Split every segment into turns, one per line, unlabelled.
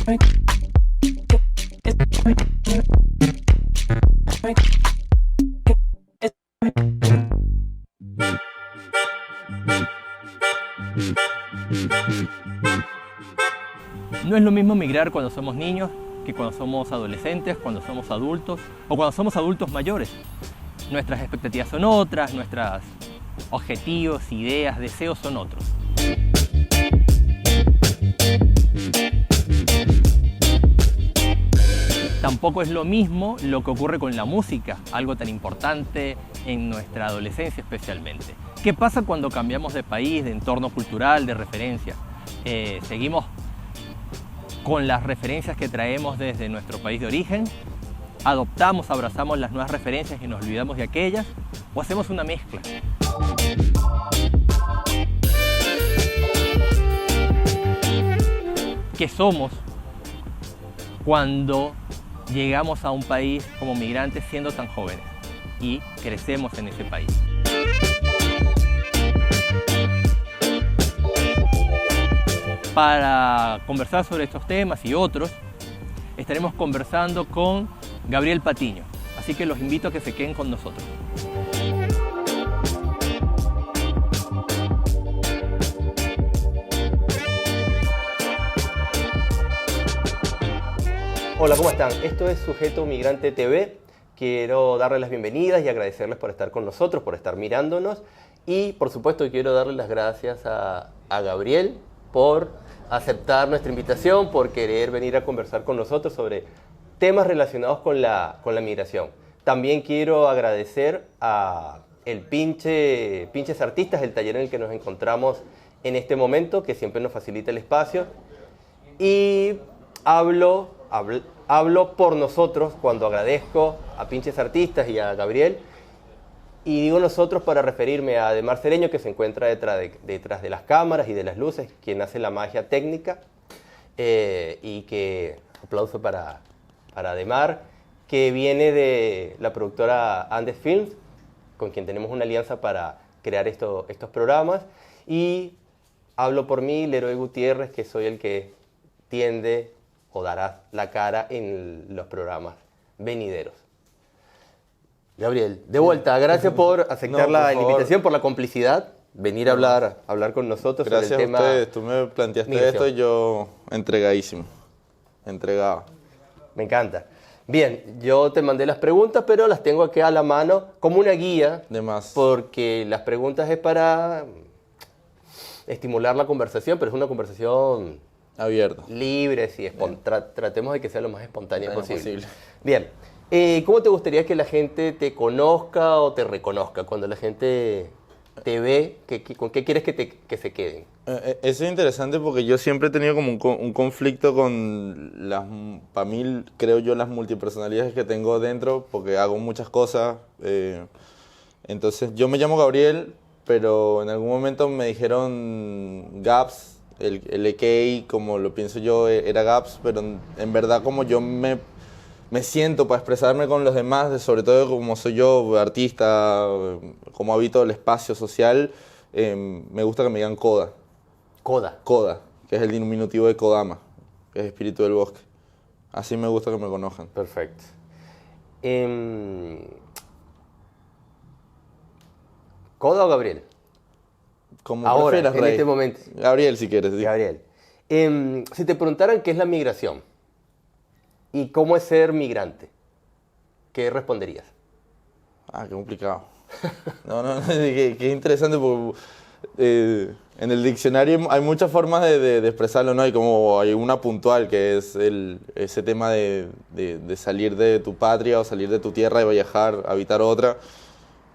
No es lo mismo migrar cuando somos niños que cuando somos adolescentes, cuando somos adultos o cuando somos adultos mayores. Nuestras expectativas son otras, nuestros objetivos, ideas, deseos son otros. Tampoco es lo mismo lo que ocurre con la música, algo tan importante en nuestra adolescencia especialmente. ¿Qué pasa cuando cambiamos de país, de entorno cultural, de referencia? ¿Seguimos con las referencias que traemos desde nuestro país de origen? ¿Adoptamos, abrazamos las nuevas referencias y nos olvidamos de aquellas? ¿O hacemos una mezcla? ¿Qué somos cuando llegamos a un país como migrantes siendo tan jóvenes y crecemos en ese país? Para conversar sobre estos temas y otros, estaremos conversando con Gabriel Patiño, así que los invito a que se queden con nosotros.
Hola, ¿cómo están? Esto es Sujeto Migrante TV. Quiero darles las bienvenidas y agradecerles por estar con nosotros, por estar mirándonos. Y, por supuesto, quiero darles las gracias a Gabriel por aceptar nuestra invitación, por querer venir a conversar con nosotros sobre temas relacionados con la migración. También quiero agradecer a el Pinches Artistas, el taller en el que nos encontramos en este momento, que siempre nos facilita el espacio. Y hablo por nosotros cuando agradezco a Pinches Artistas y a Gabriel. Y digo nosotros para referirme a Ademar Cereño, que se encuentra detrás de las cámaras y de las luces, quien hace la magia técnica. Y que, aplauso para Ademar, que viene de la productora Andes Films, con quien tenemos una alianza para crear estos programas. Y hablo por mí, Leroy Gutiérrez, que soy el que tiende o dará la cara en los programas venideros. Gabriel, de vuelta, gracias por aceptar la invitación, por la complicidad, venir a hablar con nosotros
gracias
sobre el tema.
Gracias a ustedes, tú me planteaste
migración.
esto y yo entregadísimo, entregado.
Me encanta. Bien, yo te mandé las preguntas, pero las tengo aquí a la mano como una guía,
De más.
porque las preguntas es para estimular la conversación, pero es una conversación
Abierto.
libre, sí, tratemos de que sea lo más espontánea posible.
posible.
Bien, ¿cómo te gustaría que la gente te conozca o te reconozca? Cuando la gente te ve, ¿con qué quieres que se queden?
Eso es interesante porque yo siempre he tenido como un conflicto con para mí, creo yo, las multipersonalidades que tengo dentro, porque hago muchas cosas. Entonces, yo me llamo Gabriel, pero en algún momento me dijeron Gabs, el EKI, como lo pienso yo, era Gabs, pero en verdad como yo me siento para expresarme con los demás, sobre todo como soy yo, artista, como habito el espacio social, me gusta que me digan Koda.
Koda.
Koda, que es el diminutivo de Kodama, que es espíritu del bosque. Así me gusta que me conozcan.
Perfecto. ¿Koda o Gabriel?
Como
ahora,
prefieras,
en
Rey.
este momento.
Gabriel, si quieres. Sí.
Gabriel. Si te preguntaran qué es la migración y cómo es ser migrante, ¿qué responderías?
Ah, qué complicado. No, qué interesante porque en el diccionario hay muchas formas de expresarlo, ¿no? Hay una puntual que es ese tema de salir de tu patria o salir de tu tierra y viajar, habitar otra.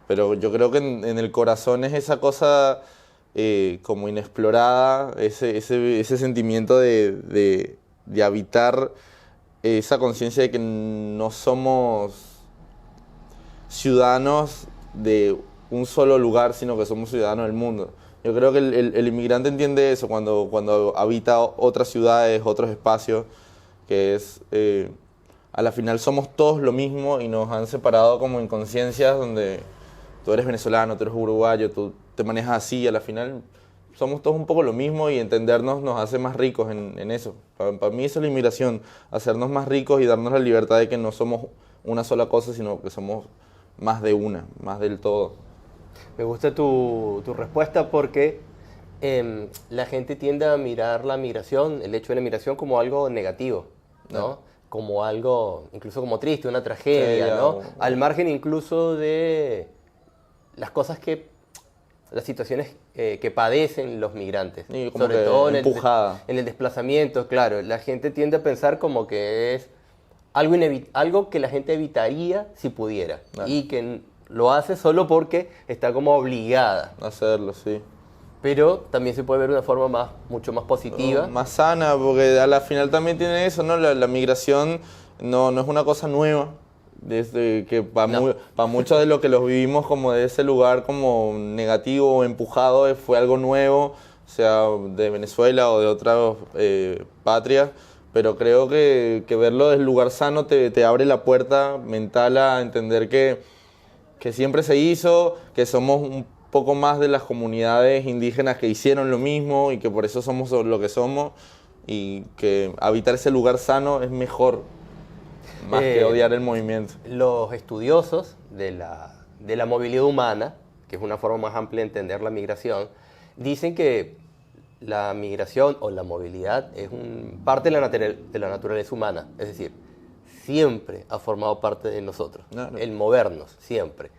Pero yo creo que en el corazón es esa cosa como inexplorada, ese sentimiento de habitar, esa conciencia de que no somos ciudadanos de un solo lugar, sino que somos ciudadanos del mundo. Yo creo que el inmigrante entiende eso cuando habita otras ciudades, otros espacios, que es, a la final somos todos lo mismo y nos han separado como en conciencias donde tú eres venezolano, tú eres uruguayo, tú te manejas así y a la final somos todos un poco lo mismo y entendernos nos hace más ricos en eso. Para mí eso es la inmigración, hacernos más ricos y darnos la libertad de que no somos una sola cosa, sino que somos más de una, más del todo.
Me gusta tu respuesta porque la gente tiende a mirar la migración, el hecho de la migración como algo negativo, ¿no? Como algo, incluso como triste, una tragedia, ¿no? Al margen incluso de las cosas las situaciones que padecen los migrantes,
Sí, como
sobre todo en el desplazamiento, claro. La gente tiende a pensar como que es algo que la gente evitaría si pudiera, y que lo hace solo porque está como obligada
Hacerlo, sí.
Pero también se puede ver de una forma mucho más positiva.
Más sana, porque a la final también tiene eso, ¿no? La migración no es una cosa nueva. Desde que para muchos de lo que los vivimos como de ese lugar como negativo o empujado fue algo nuevo, sea de Venezuela o de otras patrias, pero creo que verlo del lugar sano te abre la puerta mental a entender que siempre se hizo, que somos un poco más de las comunidades indígenas que hicieron lo mismo y que por eso somos lo que somos, y que habitar ese lugar sano es mejor. Más que odiar el movimiento.
Los estudiosos de la movilidad humana, que es una forma más amplia de entender la migración, dicen que la migración o la movilidad es parte de la naturaleza humana. Es decir, siempre ha formado parte de nosotros,
Claro.
El movernos, siempre.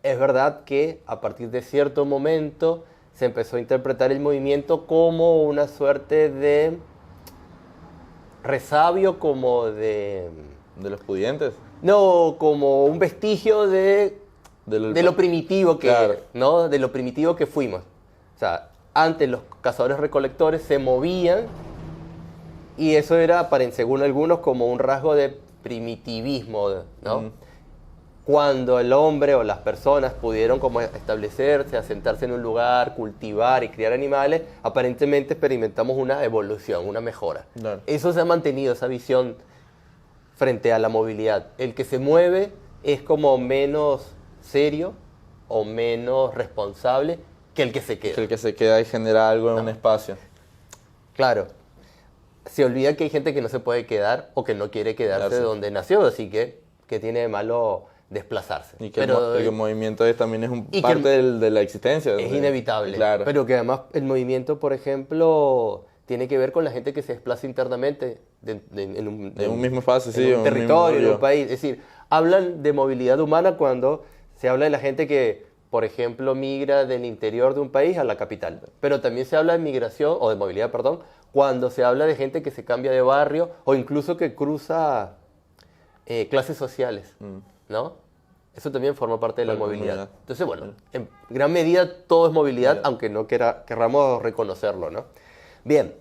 Es verdad que a partir de cierto momento se empezó a interpretar el movimiento como una suerte de resabio, como de...
¿De los pudientes?
No, como un vestigio de lo primitivo que
Claro.
¿no? De lo primitivo que fuimos. O sea, antes los cazadores-recolectores se movían y eso era, según algunos, como un rasgo de primitivismo, ¿no? Cuando el hombre o las personas pudieron como establecerse, asentarse en un lugar, cultivar y criar animales, aparentemente experimentamos una evolución, una mejora.
Claro.
Eso se ha mantenido, esa visión frente a la movilidad. El que se mueve es como menos serio o menos responsable que el que se queda.
Que el que se queda y genera algo en un espacio.
Claro. Se olvida que hay gente que no se puede quedar o que no quiere quedarse donde nació, así que tiene de malo desplazarse.
Y que el movimiento también es parte de la existencia.
Es inevitable.
Claro.
Pero que además el movimiento, por ejemplo, tiene que ver con la gente que se desplaza internamente en
un mismo espacio,
en un territorio, en un país. Es decir, hablan de movilidad humana cuando se habla de la gente que, por ejemplo, migra del interior de un país a la capital. Pero también se habla de migración, o de movilidad, perdón, cuando se habla de gente que se cambia de barrio o incluso que cruza clases sociales, ¿no? Eso también forma parte de la movilidad. Entonces, bueno, en gran medida todo es movilidad, aunque no querramos reconocerlo, ¿no? Bien.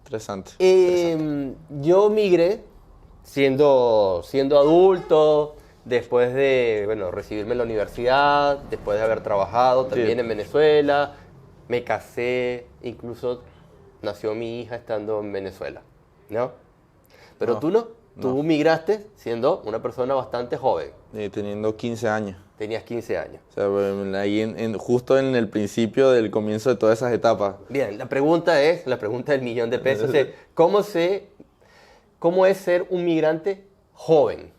Interesante.
Yo migré siendo adulto, después de recibirme en la universidad, después de haber trabajado también en Venezuela, me casé, incluso nació mi hija estando en Venezuela, ¿no? Pero tú no. Tú migraste siendo una persona bastante joven.
Teniendo 15 años.
Tenías 15 años.
O sea, ahí justo en el principio del comienzo de todas esas etapas.
Bien, la pregunta del millón de pesos es, ¿cómo es ser un migrante joven?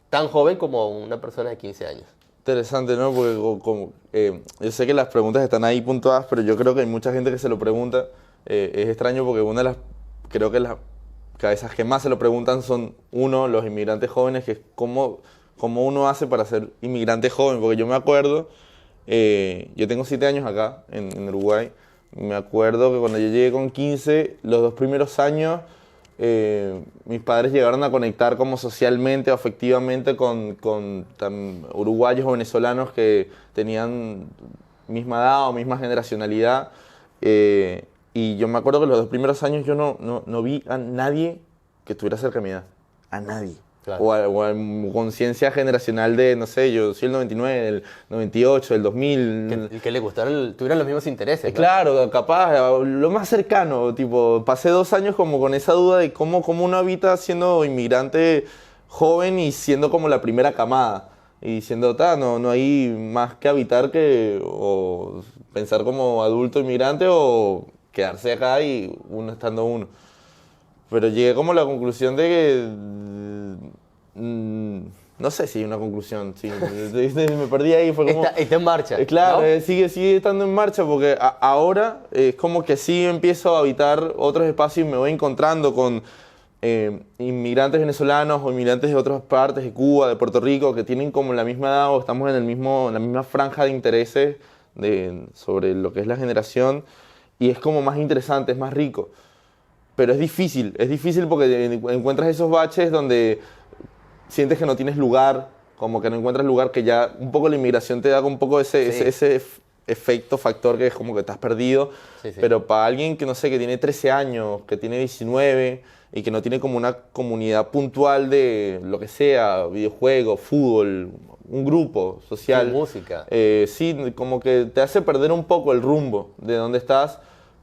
Tan joven como una persona de 15 años.
Interesante, ¿no? Porque yo sé que las preguntas están ahí puntuadas, pero yo creo que hay mucha gente que se lo pregunta. Es extraño porque creo que las cabezas que más se lo preguntan son, los inmigrantes jóvenes, que es cómo uno hace para ser inmigrante joven. Porque yo me acuerdo, yo tengo 7 años acá, en Uruguay. Me acuerdo que cuando yo llegué con 15, los 2 primeros años, mis padres llegaron a conectar como socialmente o afectivamente con uruguayos o venezolanos que tenían misma edad o misma generacionalidad. Y yo me acuerdo que los 2 primeros años yo no vi a nadie que tuviera cerca de mi edad. A nadie. Claro. O a conciencia generacional de, no sé, yo soy el 99, el 98, el 2000.
Que le gustaran, tuvieran los mismos intereses.
Claro, capaz, lo más cercano. Tipo, pasé 2 años como con esa duda de cómo uno habita siendo inmigrante joven y siendo como la primera camada. y diciendo, no hay más que habitar que o pensar como adulto inmigrante o quedarse acá y uno estando uno. Pero llegué como a la conclusión de que, no sé si hay una conclusión, sí, me perdí ahí, fue como...
Está en marcha.
Claro,
¿no?
sigue estando en marcha porque ahora es como que sí empiezo a habitar otros espacios y me voy encontrando con inmigrantes venezolanos o inmigrantes de otras partes, de Cuba, de Puerto Rico, que tienen como la misma edad o estamos en la misma franja de intereses sobre lo que es la generación y es como más interesante, es más rico. Pero es difícil porque encuentras esos baches donde sientes que no tienes lugar, como que no encuentras lugar, que ya un poco la inmigración te da un poco ese efecto, factor que es como que estás perdido.
Sí.
Pero para alguien que no sé, que tiene 13 años, que tiene 19 y que no tiene como una comunidad puntual de lo que sea, videojuegos, fútbol, un grupo social.
Sí, música.
Sí, como que te hace perder un poco el rumbo de dónde estás,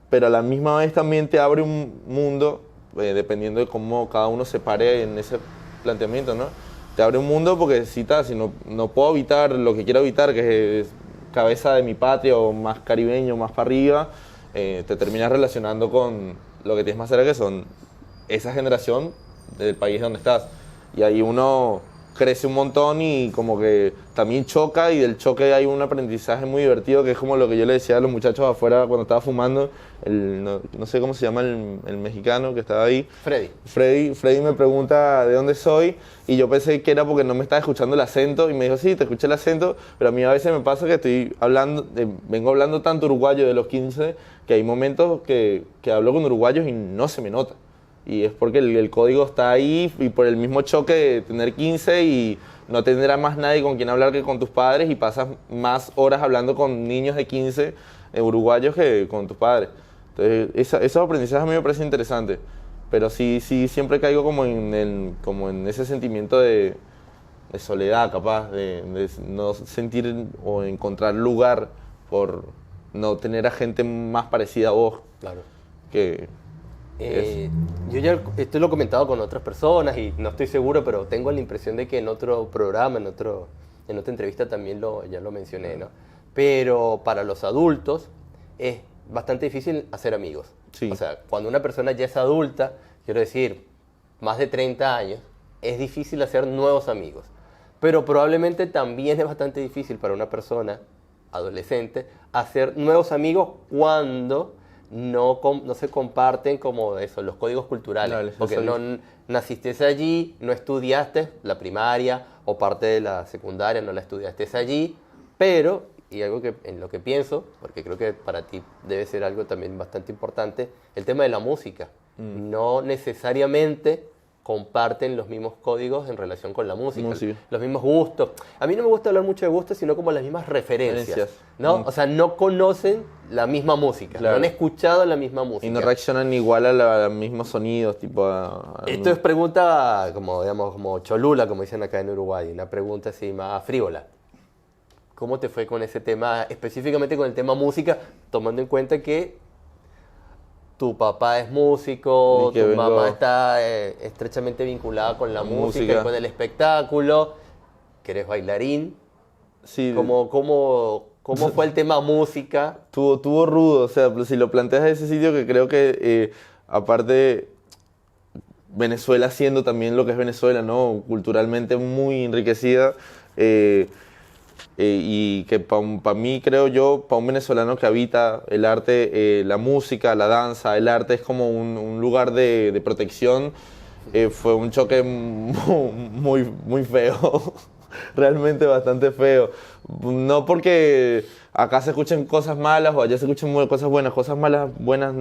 pero a la misma vez también te abre un mundo, dependiendo de cómo cada uno se pare en ese planteamiento, ¿no? Te abre un mundo porque si no puedo habitar lo que quiero habitar, que es cabeza de mi patria o más caribeño, más para arriba, te terminas relacionando con lo que tienes más cerca, que son esa generación del país donde estás. Y ahí uno crece un montón y como que también choca, y del choque hay un aprendizaje muy divertido, que es como lo que yo le decía a los muchachos afuera cuando estaba fumando, no sé cómo se llama el mexicano que estaba ahí. Freddy me pregunta de dónde soy y yo pensé que era porque no me estaba escuchando el acento y me dijo, sí, te escuché el acento, pero a mí a veces me pasa que estoy hablando, vengo hablando tanto uruguayo de los 15 que hay momentos que hablo con uruguayos y no se me nota. Y es porque el código está ahí y por el mismo choque de tener 15 y no tener a más nadie con quien hablar que con tus padres y pasas más horas hablando con niños de 15 uruguayos que con tus padres. Entonces, esos aprendizajes a mí me parecen interesantes, pero sí siempre caigo como en ese sentimiento de soledad, capaz, de no sentir o encontrar lugar por no tener a gente más parecida a vos.
Claro.
Que...
Yo ya esto lo he comentado con otras personas y no estoy seguro, pero tengo la impresión de que en otro programa, en otra entrevista también ya lo mencioné, ¿no? Pero para los adultos es bastante difícil hacer amigos.
Sí.
O sea, cuando una persona ya es adulta, quiero decir, más de 30 años, es difícil hacer nuevos amigos. Pero probablemente también es bastante difícil para una persona adolescente hacer nuevos amigos cuando no se comparten como eso, los códigos culturales,
Dale,
porque no naciste allí, no estudiaste la primaria o parte de la secundaria, no la estudiaste allí, pero, y algo que en lo que pienso, porque creo que para ti debe ser algo también bastante importante, el tema de la música. No necesariamente comparten los mismos códigos en relación con la música, los mismos gustos. A mí no me gusta hablar mucho de gustos, sino como las mismas referencias, ¿no? O sea, no conocen la misma música,
claro.
No han escuchado la misma música.
Y no reaccionan igual a los mismos sonidos, tipo
Esto es pregunta, como cholula, como dicen acá en Uruguay, una pregunta así más frívola. ¿Cómo te fue con ese tema, específicamente con el tema música, tomando en cuenta que tu papá es músico, tu mamá está estrechamente vinculada con la música y con el espectáculo, que eres bailarín?
Sí.
¿Cómo fue el tema música?
Tuvo rudo, o sea, si lo planteas a ese sitio, que creo que aparte Venezuela siendo también lo que es Venezuela, ¿no? Culturalmente muy enriquecida, y que para mí, creo yo, para un venezolano que habita el arte, la música, la danza, el arte es como un lugar de protección, fue un choque muy feo, realmente bastante feo. No porque acá se escuchen cosas malas o allá se escuchen cosas malas, buenas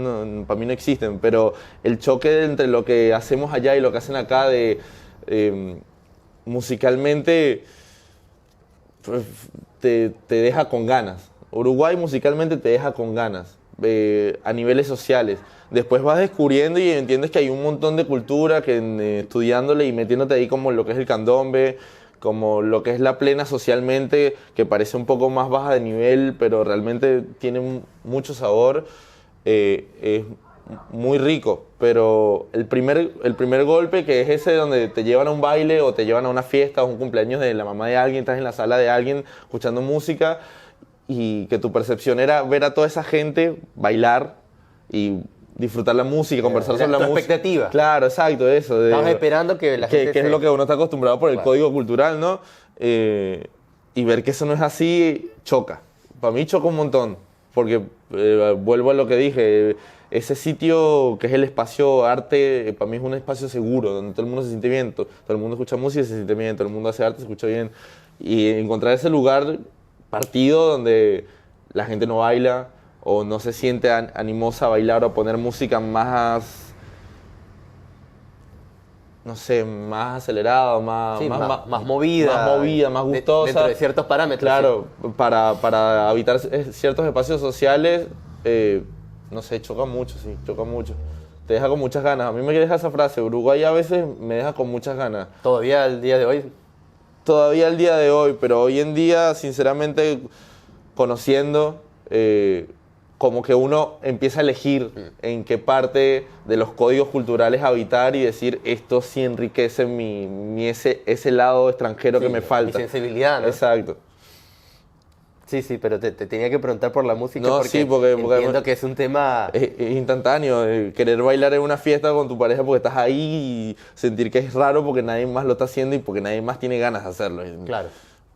para mí no existen, pero el choque entre lo que hacemos allá y lo que hacen acá musicalmente te deja con ganas. Uruguay musicalmente te deja con ganas, a niveles sociales. Después vas descubriendo y entiendes que hay un montón de cultura que estudiándole y metiéndote ahí como lo que es el candombe, como lo que es la plena socialmente, que parece un poco más baja de nivel, pero realmente tiene mucho sabor. Es muy rico, pero el primer golpe, que es ese donde te llevan a un baile o te llevan a una fiesta o un cumpleaños de la mamá de alguien, estás en la sala de alguien escuchando música y que tu percepción era ver a toda esa gente bailar y disfrutar la música, conversar sobre la música.
Expectativa.
Claro, exacto, eso.
Estabas esperando que la gente
que es lo que uno está acostumbrado por el código cultural, ¿no? Y ver que eso no es así, choca. Para mí choca un montón, porque vuelvo a lo que dije, ese sitio que es el espacio arte, para mí es un espacio seguro, donde todo el mundo se siente bien, todo el mundo escucha música y se siente bien, todo el mundo hace arte y se escucha bien. Y encontrar ese lugar partido donde la gente no baila o no se siente animosa a bailar o a poner música más, no sé, más acelerada, más movida, más gustosa.
Dentro de ciertos parámetros.
Claro, sí. para habitar ciertos espacios sociales, no sé, choca mucho, sí, choca mucho. Te deja con muchas ganas. A mí me deja esa frase, Uruguay a veces me deja con muchas ganas.
¿Todavía al día de hoy?
Todavía al día de hoy, pero hoy en día, sinceramente, conociendo, como que uno empieza a elegir en qué parte de los códigos culturales habitar y decir, esto sí enriquece ese lado extranjero que me falta.
Mi sensibilidad, ¿no?
Exacto.
Sí, pero te tenía que preguntar por la música,
no, porque
entiendo que es un tema...
Es instantáneo, querer bailar en una fiesta con tu pareja porque estás ahí y sentir que es raro porque nadie más lo está haciendo y porque nadie más tiene ganas de hacerlo.
Claro,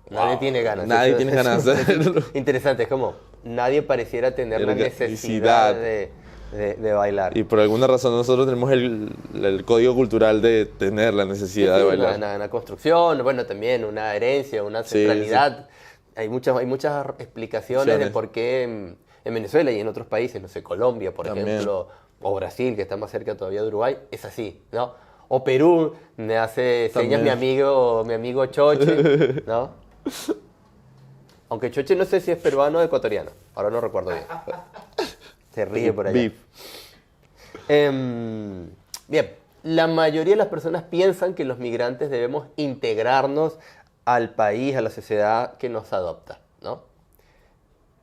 nadie tiene ganas.
Nadie tiene ganas de hacerlo.
Interesante, es como, nadie pareciera tener la necesidad de bailar.
Y por alguna razón nosotros tenemos el código cultural de tener la necesidad de bailar.
Una construcción, bueno, también una herencia, una centralidad. Sí. Hay muchas explicaciones de por qué en Venezuela y en otros países, no sé, Colombia, por ejemplo, o Brasil, que está más cerca todavía de Uruguay, es así, ¿no? O Perú, me hace señas mi amigo Choche, ¿no? Aunque Choche no sé si es peruano o ecuatoriano, ahora no recuerdo bien. Se ríe por allá. Bien, la mayoría de las personas piensan que los migrantes debemos integrarnos al país, a la sociedad que nos adopta, ¿no?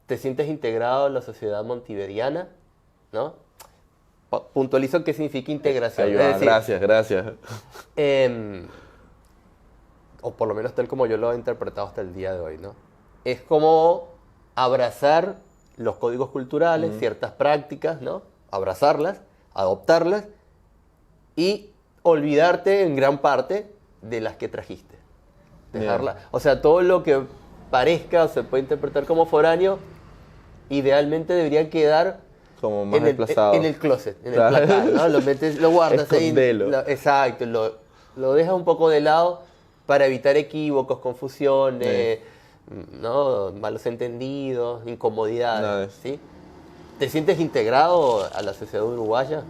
¿Te sientes integrado en la sociedad montiveriana? ¿No? Puntualizo qué significa integración.
Es decir, gracias.
O por lo menos tal como yo lo he interpretado hasta el día de hoy, ¿no? Es como abrazar los códigos culturales, ciertas prácticas, ¿no? Abrazarlas, adoptarlas y olvidarte en gran parte de las que trajiste. Dejarla. O sea, todo lo que parezca o se puede interpretar como foráneo, idealmente debería quedar
como más desplazado
en el closet, en el placar, ¿no? Lo metes, lo guardas ahí. Exacto, lo dejas un poco de lado para evitar equívocos, confusiones, ¿no? Malos entendidos, incomodidades, ¿sí? ¿Te sientes integrado a la sociedad uruguaya?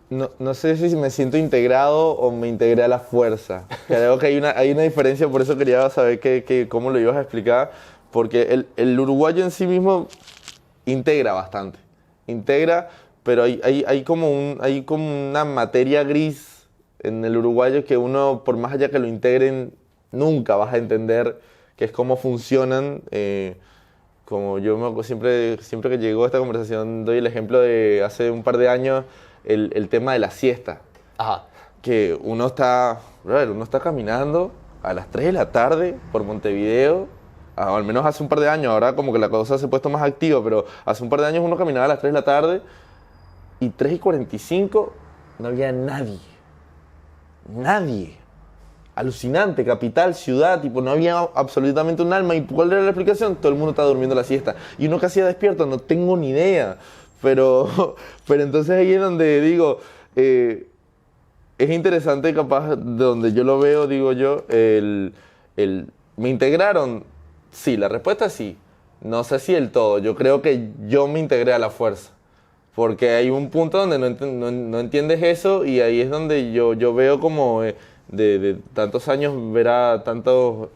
No sé si me siento integrado o me integré a la fuerza. Creo que hay una diferencia, por eso quería saber cómo lo ibas a explicar, porque el uruguayo en sí mismo integra bastante. Integra, pero hay como una materia gris en el uruguayo que uno, por más allá que lo integren, nunca vas a entender que es cómo funcionan. Como yo siempre que llego a esta conversación doy el ejemplo de hace un par de años, el tema de la siesta.
Ajá.
Que uno está caminando a las 3 de la tarde por Montevideo, al menos hace un par de años, ahora como que la cosa se ha puesto más activa, pero hace un par de años uno caminaba a las 3 de la tarde y 3:45 no había nadie. Nadie. Alucinante, capital, ciudad, tipo, no había absolutamente un alma. ¿Y cuál era la explicación? Todo el mundo estaba durmiendo la siesta. ¿Y uno qué hacía despierto? No tengo ni idea. Pero entonces ahí es donde digo, es interesante capaz, de donde yo lo veo, digo yo, ¿me integraron? Sí, la respuesta es sí. No sé si del todo, yo creo que yo me integré a la fuerza. Porque hay un punto donde no entiendes eso y ahí es donde yo veo como de tantos años ver a tantos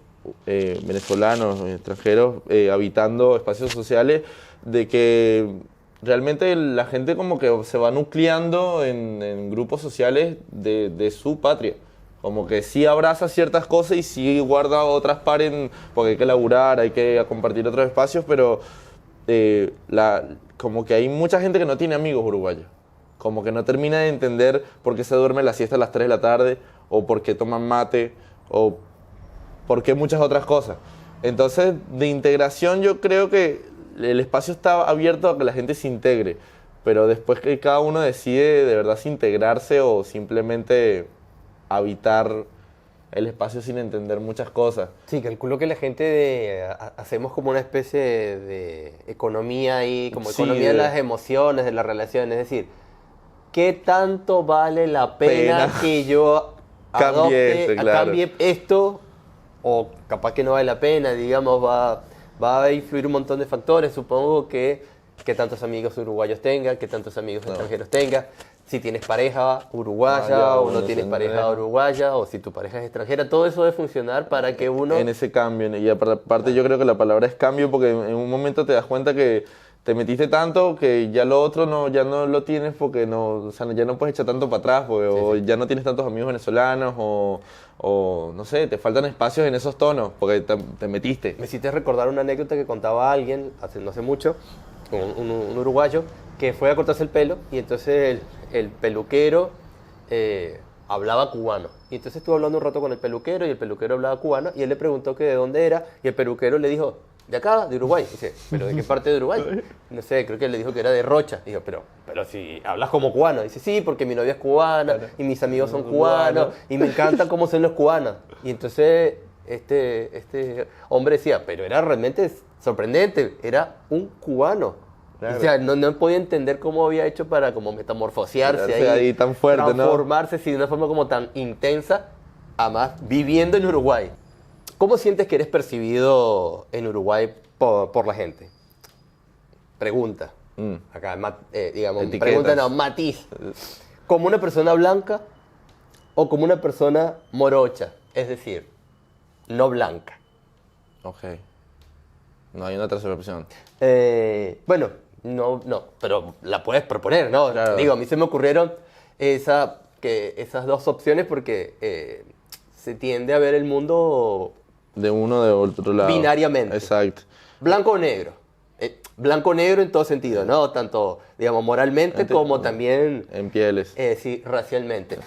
venezolanos, extranjeros, habitando espacios sociales, de que realmente la gente como que se va nucleando en grupos sociales de su patria. Como que sí abraza ciertas cosas y sí guarda otras porque hay que laburar, hay que compartir otros espacios, pero como que hay mucha gente que no tiene amigos uruguayos. Como que no termina de entender por qué se duerme la siesta a las 3 de la tarde, o por qué toman mate, o por qué muchas otras cosas. Entonces, de integración yo creo que el espacio está abierto a que la gente se integre, pero después que cada uno decide de verdad si integrarse o simplemente habitar el espacio sin entender muchas cosas.
Sí, calculo que la gente hacemos como una especie de economía ahí, como
Sí,
economía de las emociones, de las relaciones. Es decir, ¿qué tanto vale la pena que yo cambie esto? O capaz que no vale la pena, digamos, va a influir un montón de factores. Supongo que tantos amigos uruguayos tenga, que tantos amigos extranjeros tenga. Si tienes pareja uruguaya o no tienes pareja uruguaya, o si tu pareja es extranjera, todo eso debe funcionar para que uno...
En ese cambio, y aparte yo creo que la palabra es cambio, porque en un momento te das cuenta que te metiste tanto que ya lo otro ya no lo tienes, porque no, o sea, ya no puedes echar tanto para atrás, porque, o ya no tienes tantos amigos venezolanos, o no sé, te faltan espacios en esos tonos, porque te metiste.
Me hiciste recordar una anécdota que contaba alguien no hace mucho, un uruguayo, que fue a cortarse el pelo y entonces el peluquero hablaba cubano. Y entonces estuvo hablando un rato con el peluquero y el peluquero hablaba cubano y él le preguntó que de dónde era y el peluquero le dijo, de acá, de Uruguay. Dice, ¿pero de qué parte de Uruguay? No sé, creo que él le dijo que era de Rocha. Dijo, pero si hablas como cubano. Dice, sí, porque mi novia es cubana y mis amigos son cubanos y me encanta cómo son los cubanos. Y entonces este hombre decía, pero era realmente sorprendente, era un cubano. Claro. O sea, no podía entender cómo había hecho para como metamorfosearse
ahí tan fuerte,
transformarse de una forma como tan intensa, además viviendo en Uruguay. ¿Cómo sientes que eres percibido en Uruguay por la gente? Pregunta. Acá, digamos,
Etiquetas.
pregunta no, matiz. ¿Como una persona blanca o como una persona morocha? Es decir, no blanca.
Ok. No hay una tercera opción.
Bueno, no, pero la puedes proponer, ¿no?
Claro.
Digo, a mí se me ocurrieron esas dos opciones porque se tiende a ver el mundo
De uno de otro lado.
binariamente.
Exacto.
Blanco o negro. Blanco o negro en todo sentido, ¿no? Tanto, digamos, moralmente como también...
En pieles.
Sí, racialmente.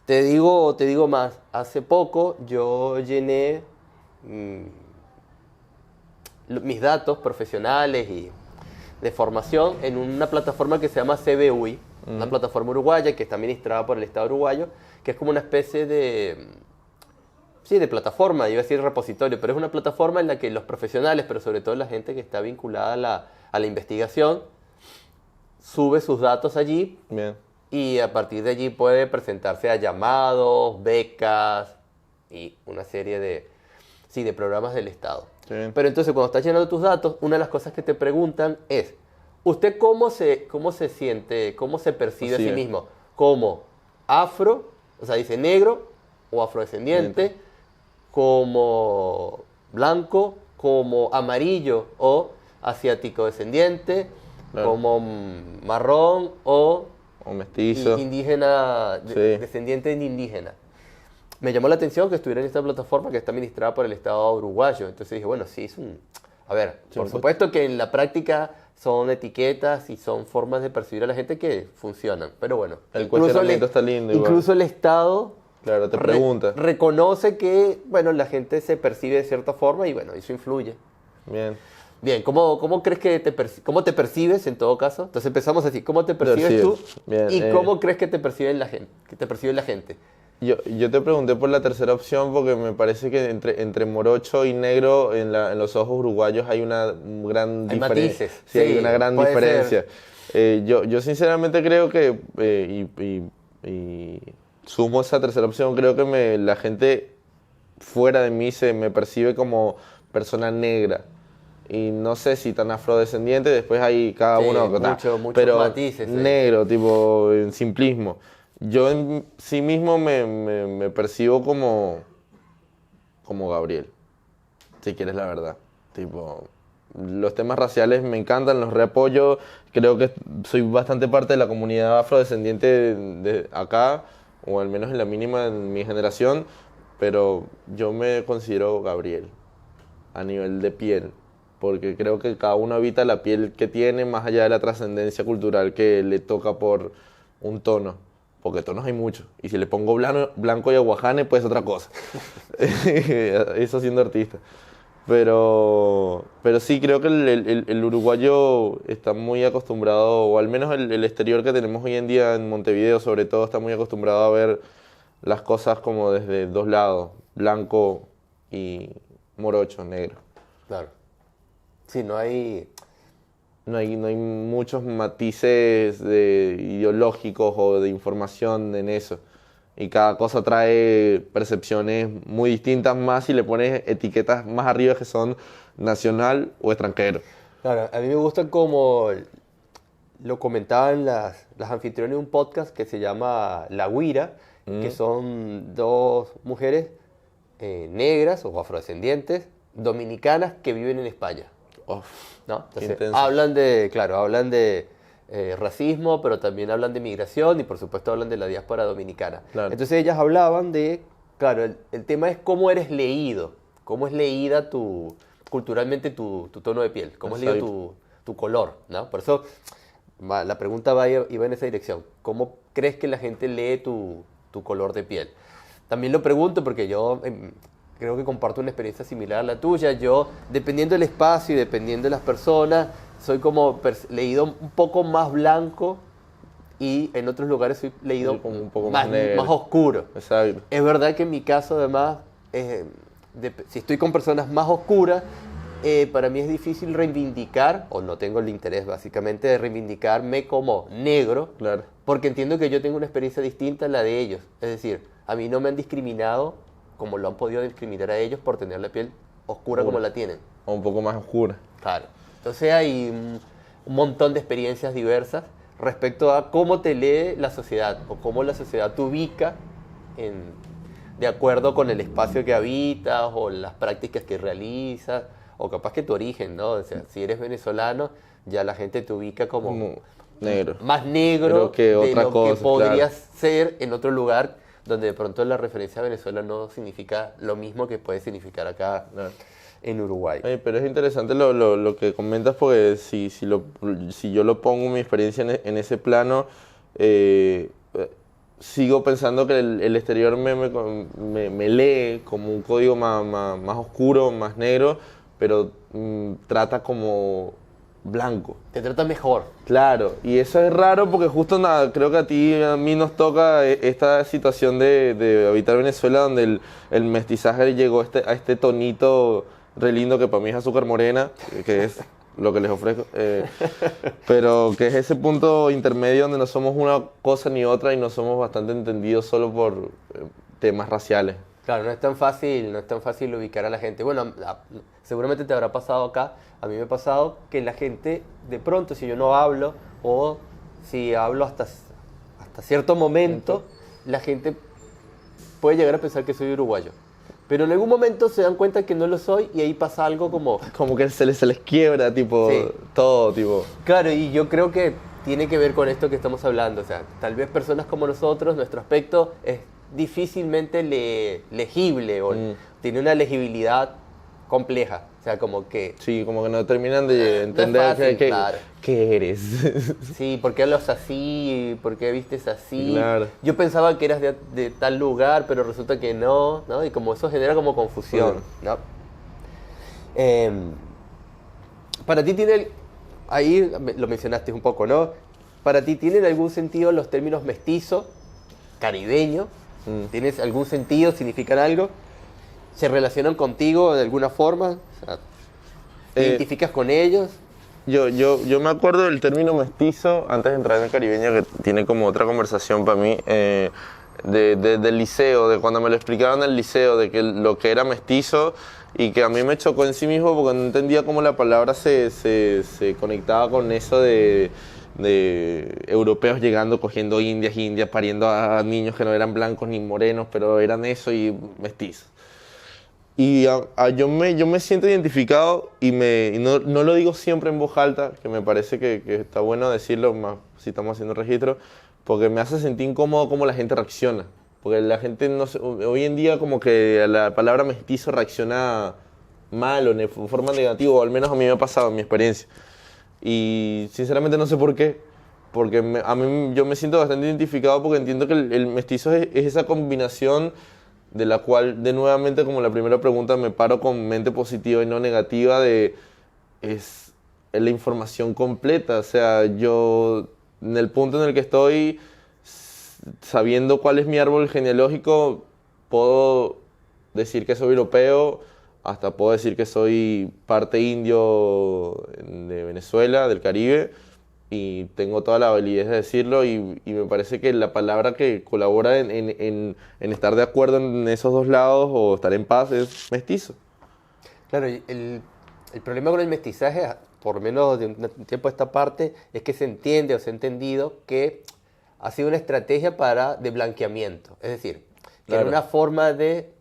Te digo más. Hace poco yo llené mis datos profesionales y de formación en una plataforma que se llama CBUI, una plataforma uruguaya que está administrada por el Estado uruguayo, que es como una especie de plataforma, iba a decir repositorio, pero es una plataforma en la que los profesionales, pero sobre todo la gente que está vinculada a la investigación, sube sus datos allí.
Bien.
Y a partir de allí puede presentarse a llamados, becas y una serie de programas del Estado.
Sí.
Pero entonces cuando estás llenando tus datos, una de las cosas que te preguntan es, ¿usted cómo se siente, cómo se percibe a sí mismo? ¿Como afro, o sea, dice negro o afrodescendiente, como blanco, como amarillo o asiático descendiente,
claro,
como marrón o
mestizo,
indígena,
sí,
descendiente de indígena? Me llamó la atención que estuviera en esta plataforma que está administrada por el Estado uruguayo. Entonces dije, bueno, sí, a ver,
Sí,
por supuesto que en la práctica son etiquetas y son formas de percibir a la gente que funcionan. Pero bueno,
el cuestionamiento está lindo igual.
Incluso el Estado,
claro, te pregunta.
Reconoce que, bueno, la gente se percibe de cierta forma y bueno, eso influye. Bien, ¿cómo crees que cómo te percibes en todo caso? Entonces empezamos así, ¿cómo te percibes tú?
Bien,
¿Y cómo crees que te percibe la gente?
Yo te pregunté por la tercera opción porque me parece que entre morocho y negro en los ojos uruguayos hay una gran diferencia.
Matices.
Sí, hay una gran diferencia. Yo sinceramente creo que, y sumo esa tercera opción, creo que la gente fuera de mí me percibe como persona negra. Y no sé si tan afrodescendiente, después hay cada uno,
muchos
pero
matices,
negro, tipo en simplismo. Yo en sí mismo me percibo como Gabriel, si quieres la verdad. Tipo, los temas raciales me encantan, los reapoyo. Creo que soy bastante parte de la comunidad afrodescendiente de acá, o al menos en la mínima en mi generación, pero yo me considero Gabriel a nivel de piel. porque creo que cada uno habita la piel que tiene más allá de la trascendencia cultural que le toca por un tono, porque tonos hay muchos, y si le pongo blanco y aguajane, pues otra cosa, eso siendo artista. Pero sí, creo que el uruguayo está muy acostumbrado, o al menos el exterior que tenemos hoy en día en Montevideo sobre todo, está muy acostumbrado a ver las cosas como desde dos lados, blanco y morocho, negro.
Claro. Sí, no hay
muchos matices ideológicos o de información en eso. Y cada cosa trae percepciones muy distintas, más si le pones etiquetas más arriba que son nacional o extranjero.
Claro, a mí me gusta como lo comentaban las anfitriones de un podcast que se llama La Guira, que son dos mujeres negras o afrodescendientes, dominicanas que viven en España.
Uf,
¿No? Entonces,
intenso.
hablan de racismo, pero también hablan de migración y por supuesto hablan de la diáspora dominicana.
Claro.
Entonces ellas hablaban de, claro, el tema es cómo eres leído, cómo es leída culturalmente tu tono de piel, cómo es leído tu color, ¿no? Por eso la pregunta iba en esa dirección. ¿Cómo crees que la gente lee tu color de piel? También lo pregunto porque yo creo que comparto una experiencia similar a la tuya. Yo, dependiendo del espacio y dependiendo de las personas, soy como leído un poco más blanco y en otros lugares soy leído
como un poco más negro.
más oscuro.
Exacto.
Es verdad que en mi caso, además, si estoy con personas más oscuras, para mí es difícil reivindicar, o no tengo el interés básicamente de reivindicarme como negro,
Claro.
porque entiendo que yo tengo una experiencia distinta a la de ellos. Es decir, a mí no me han discriminado como lo han podido discriminar a ellos por tener la piel oscura como la tienen.
O un poco más oscura.
Claro. Entonces hay un montón de experiencias diversas respecto a cómo te lee la sociedad o cómo la sociedad te ubica de acuerdo con el espacio que habitas o las prácticas que realizas o capaz que tu origen, ¿no? O sea, si eres venezolano, ya la gente te ubica como
negro.
más negro
Que
de
otra
lo
cosa,
que podrías
claro.
ser en otro lugar donde de pronto la referencia a Venezuela no significa lo mismo que puede significar acá en Uruguay.
Oye, pero es interesante lo que comentas porque si yo lo pongo mi experiencia en ese plano, sigo pensando que el exterior me lee como un código más oscuro, más negro, pero trata como blanco.
Te trata mejor.
Claro, y eso es raro porque justo creo que a mí nos toca esta situación de habitar Venezuela donde el mestizaje llegó a este tonito re lindo que para mí es azúcar morena, que es lo que les ofrezco, pero que es ese punto intermedio donde no somos una cosa ni otra y no somos bastante entendidos solo por temas raciales.
Claro, no es tan fácil ubicar a la gente. Bueno, seguramente te habrá pasado acá, a mí me ha pasado que la gente, de pronto, si yo no hablo, o si hablo hasta cierto momento, la gente puede llegar a pensar que soy uruguayo. Pero en algún momento se dan cuenta que no lo soy y ahí pasa algo como...
Como que se les quiebra, tipo,
Sí.
todo, tipo...
Claro, y yo creo que tiene que ver con esto que estamos hablando. O sea, tal vez personas como nosotros, nuestro aspecto es difícilmente legible o tiene una legibilidad compleja. O sea, como que...
Sí, como que no terminan de entender
no es fácil, claro.
qué eres.
Sí, ¿por qué hablas así? ¿Por qué vistes así?
Claro.
Yo pensaba que eras de tal lugar, pero resulta que no, ¿no? Y como eso genera como confusión, ¿no? Para ti ahí lo mencionaste un poco, ¿no? Para ti tienen algún sentido los términos mestizo, caribeño, ¿tienes algún sentido? ¿Significan algo? ¿Se relacionan contigo de alguna forma? O sea, ¿te identificas con ellos?
Yo me acuerdo del término mestizo, antes de entrar en el caribeño, que tiene como otra conversación para mí, del liceo, de cuando me lo explicaron en el liceo, de que lo que era mestizo, y que a mí me chocó en sí mismo porque no entendía cómo la palabra se conectaba con eso de europeos llegando, cogiendo indias, pariendo a niños que no eran blancos ni morenos, pero eran eso y mestizos. Y yo me siento identificado y no lo digo siempre en voz alta, que me parece que está bueno decirlo, más si estamos haciendo registro, porque me hace sentir incómodo cómo la gente reacciona. Porque la gente, no sé, hoy en día como que a la palabra mestizo reacciona mal o de forma negativa, o al menos a mí me ha pasado en mi experiencia. Y sinceramente no sé por qué, porque a mí yo me siento bastante identificado porque entiendo que el mestizo es esa combinación de la cual, de nuevamente, como la primera pregunta, me paro con mente positiva y no negativa, es la información completa. O sea, yo, en el punto en el que estoy, sabiendo cuál es mi árbol genealógico, puedo decir que soy europeo, hasta puedo decir que soy parte indio de Venezuela, del Caribe, y tengo toda la validez de decirlo, y me parece que la palabra que colabora en estar de acuerdo en esos dos lados o estar en paz es mestizo.
Claro, y el problema con el mestizaje, por lo menos de un tiempo a esta parte, es que se entiende o se ha entendido que ha sido una estrategia de blanqueamiento. Es decir, que era una forma de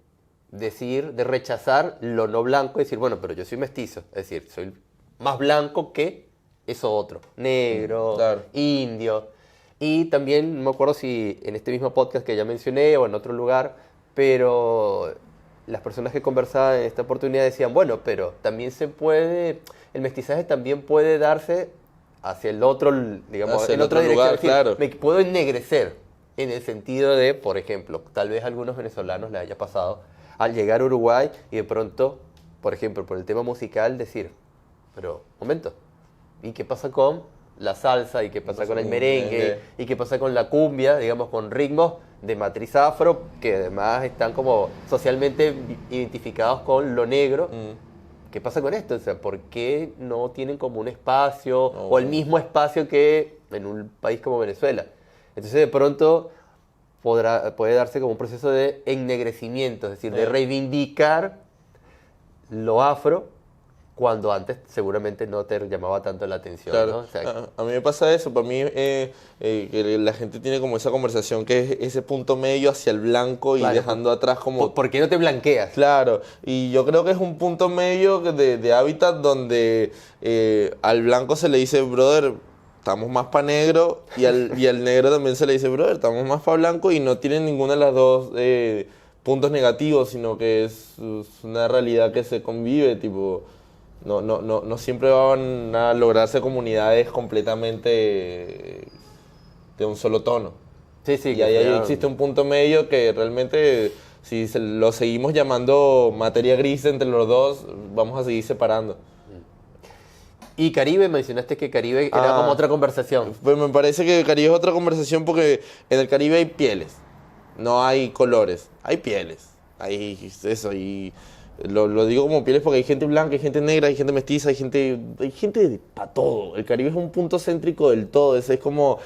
decir, de rechazar lo no blanco y decir, bueno, pero yo soy mestizo. Es decir, soy más blanco que eso otro. Negro, indio. Y también, no me acuerdo si en este mismo podcast que ya mencioné o en otro lugar, pero las personas que conversaban en esta oportunidad decían, bueno, pero también el mestizaje también puede darse hacia el otro, digamos,
hacia
en
el
otra
otro
dirección.
lugar, claro.
Me puedo ennegrecer en el sentido de, por ejemplo, tal vez a algunos venezolanos les haya pasado al llegar a Uruguay y de pronto, por ejemplo, por el tema musical, decir, pero, momento, ¿y qué pasa con la salsa? ¿Y qué pasa con el merengue? ¿Y qué pasa con la cumbia? Digamos, con ritmos de matriz afro, que además están como socialmente identificados con lo negro. ¿Qué pasa con esto? O sea, ¿por qué no tienen como un espacio o el mismo espacio que en un país como Venezuela? Entonces, de pronto puede darse como un proceso de ennegrecimiento, es decir, de reivindicar lo afro, cuando antes seguramente no te llamaba tanto la atención.
Claro.
¿no? O sea,
a mí me pasa eso. Para mí que la gente tiene como esa conversación que es ese punto medio hacia el blanco y
claro,
dejando atrás como...
¿por qué no te blanqueas?
Claro, y yo creo que es un punto medio de hábitat donde al blanco se le dice, brother, estamos más para negro, y al negro también se le dice, brother, estamos más para blanco, y no tienen ninguna de las dos puntos negativos, sino que es una realidad que se convive, tipo... No siempre van a lograrse comunidades completamente de un solo tono.
Sí, sí.
Y ahí existe un punto medio que realmente, si lo seguimos llamando materia gris entre los dos, vamos a seguir separando.
Y Caribe, mencionaste que Caribe era como otra conversación.
Pues me parece que Caribe es otra conversación porque en el Caribe hay pieles, no hay colores, hay pieles, hay eso, y... Lo digo como pieles porque hay gente blanca, hay gente negra, hay gente mestiza, hay gente para todo. El Caribe es un punto céntrico del todo. Es como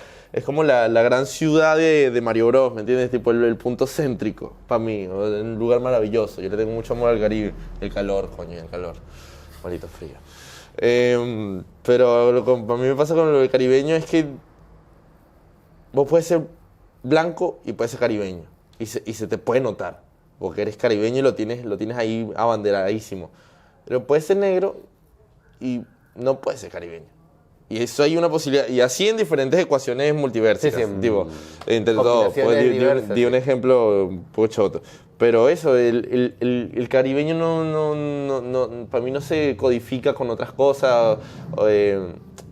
la gran ciudad de Mario Bros, ¿me entiendes? Tipo el punto céntrico para mí, un lugar maravilloso. Yo le tengo mucho amor al Caribe. El calor, coño, el calor. Maldito frío. Pero para mí me pasa con lo del caribeño es que vos puedes ser blanco y puedes ser caribeño. Y se te puede notar. Porque eres caribeño y lo tienes ahí abanderadísimo. Pero puedes ser negro y no puedes ser caribeño. Y eso hay una posibilidad. Y así en diferentes ecuaciones multiversicas.
Sí,
tipo, entre todo. Pues, di un ejemplo un poco choto. Pero eso, el caribeño para mí no se codifica con otras cosas.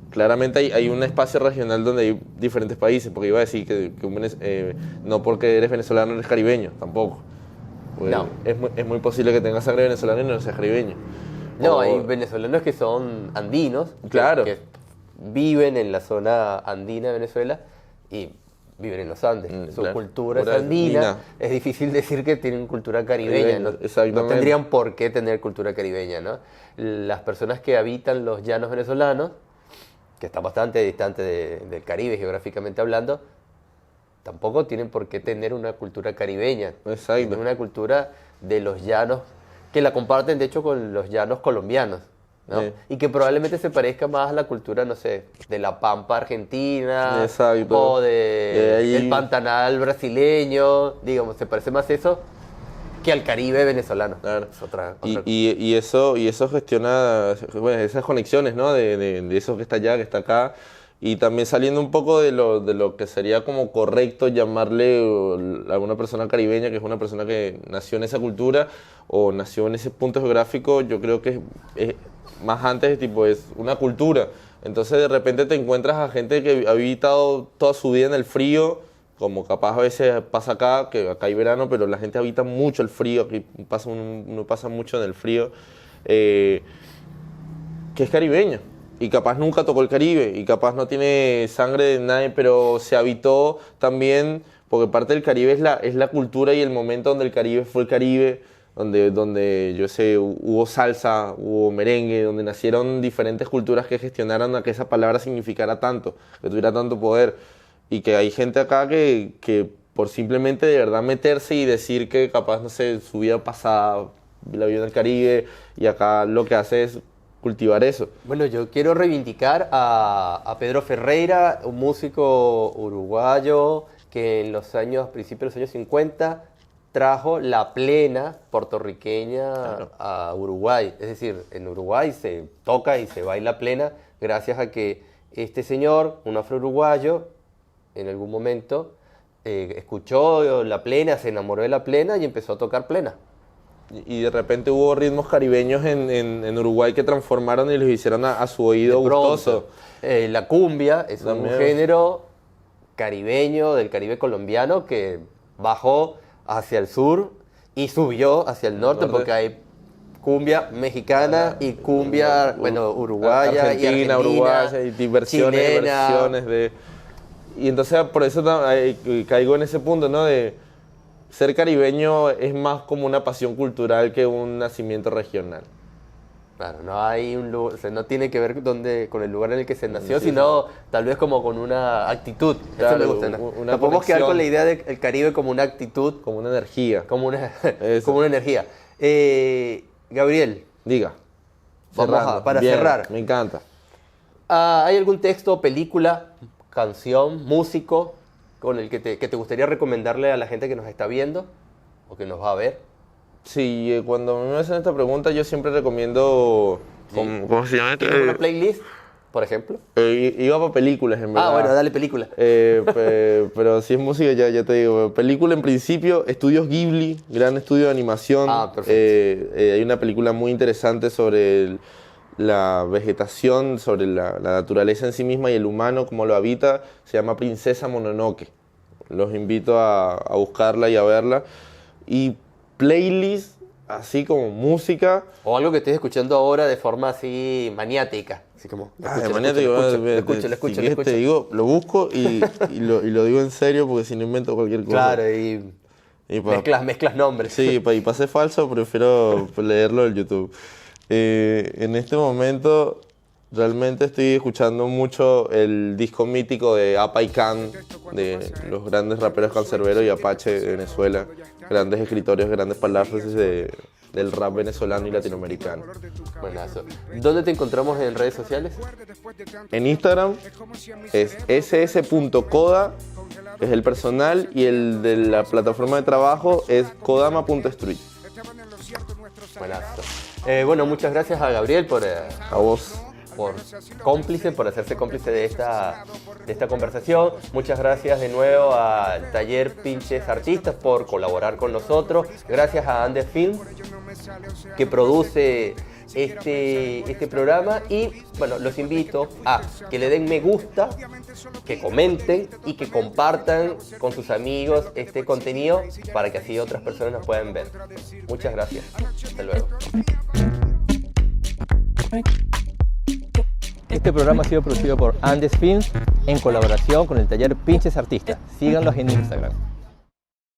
Claramente hay un espacio regional donde hay diferentes países. Porque iba a decir que no porque eres venezolano eres caribeño, tampoco. Pues
no.
Es muy posible que tengas sangre venezolana y no seas caribeño.
No, hay venezolanos que son andinos,
claro,
que viven en la zona andina de Venezuela y viven en los Andes. Su cultura es andina. Es difícil decir que tienen cultura caribeña. No tendrían por qué tener cultura caribeña, ¿no? Las personas que habitan los llanos venezolanos, que están bastante distantes del Caribe geográficamente hablando, tampoco tienen por qué tener una cultura caribeña.
Exacto.
Tienen una cultura de los llanos, que la comparten de hecho con los llanos colombianos, ¿no? Sí. Y que probablemente se parezca más a la cultura, no sé, de la Pampa argentina.
Exacto.
O del Pantanal brasileño, digamos, se parece más eso que al Caribe venezolano.
Claro.
Es otra
y eso gestiona, bueno, esas conexiones, ¿no? De eso que está allá, que está acá. Y también saliendo un poco de lo que sería como correcto llamarle a alguna persona caribeña, que es una persona que nació en esa cultura o nació en ese punto geográfico, yo creo que es más antes, tipo, es una cultura. Entonces de repente te encuentras a gente que ha habitado toda su vida en el frío, como capaz a veces pasa acá, que acá hay verano, pero la gente habita mucho el frío, aquí uno pasa mucho en el frío, que es caribeño. Y capaz nunca tocó el Caribe, y capaz no tiene sangre de nadie, pero se habitó también, porque parte del Caribe es la cultura y el momento donde el Caribe fue el Caribe, donde yo sé, hubo salsa, hubo merengue, donde nacieron diferentes culturas que gestionaron a que esa palabra significara tanto, que tuviera tanto poder. Y que hay gente acá que por simplemente de verdad meterse y decir que capaz, no sé, su vida pasada la vivió en el Caribe, y acá lo que hace es cultivar eso.
Bueno, yo quiero reivindicar a Pedro Ferreira, un músico uruguayo que en principios de los años 50 trajo la plena puertorriqueña a Uruguay. Es decir, en Uruguay se toca y se baila plena gracias a que este señor, un afro-uruguayo, en algún momento escuchó la plena, se enamoró de la plena y empezó a tocar plena.
Y de repente hubo ritmos caribeños en Uruguay que transformaron y los hicieron a su oído gustoso.
La cumbia es
También
un género caribeño, del Caribe colombiano, que bajó hacia el sur y subió hacia el norte, porque hay cumbia mexicana y cumbia, bueno, uruguaya,
Argentina, uruguaya, y versiones de... Y entonces por eso caigo en ese punto, ¿no? De ser caribeño es más como una pasión cultural que un nacimiento regional.
Claro, no hay un lugar, o sea, no tiene que ver con el lugar en el que se nació, sino tal vez como con una actitud.
Claro,
eso me gusta, ¿no?
una
No podemos quedar
conexión.
con la idea del Caribe como una actitud,
Como una energía.
como una,
Eso.
como una energía. Gabriel,
Diga.
Para
Bien,
cerrar.
Me encanta.
¿hay algún texto, película, canción, músico con el que te gustaría recomendarle a la gente que nos está viendo o que nos va a ver?
Sí, cuando me hacen esta pregunta yo siempre recomiendo... ¿Cómo se llama?
¿Tienes una playlist, por ejemplo?
Iba para películas, en verdad.
Bueno, dale película.
Pero si es música, ya te digo. Película en principio, Estudios Ghibli, gran estudio de animación.
Perfecto.
Hay una película muy interesante sobre la vegetación, sobre la naturaleza en sí misma y el humano, cómo lo habita. Se llama Princesa Mononoke. Los invito a buscarla y a verla. Y playlist, así como música.
O algo que estés escuchando ahora de forma así maniática. Así como,
Lo escucho. Te digo, lo busco y lo digo en serio, porque si no invento cualquier cosa.
Claro, y mezclas nombres.
Sí, y para ser falso prefiero leerlo en YouTube. En este momento realmente estoy escuchando mucho el disco mítico de Apa y Can, de los grandes raperos Canserbero y Apache de Venezuela, grandes escritores, grandes palabras del rap venezolano y latinoamericano.
Buenazo. ¿Dónde te encontramos en redes sociales?
En Instagram es ss.coda, que es el personal, y el de la plataforma de trabajo es kodama.street.
Buenazo. Bueno, muchas gracias a Gabriel por hacerse cómplice de esta conversación. Muchas gracias de nuevo al Taller Pinches Artistas por colaborar con nosotros. Gracias a Andes Film, que produce este programa. Y bueno, los invito a que le den me gusta, que comenten y que compartan con sus amigos este contenido para que así otras personas nos puedan ver. Muchas gracias. Hasta luego. Este programa ha sido producido por Andes Films en colaboración con el Taller Pinches Artistas. Síganlos en Instagram.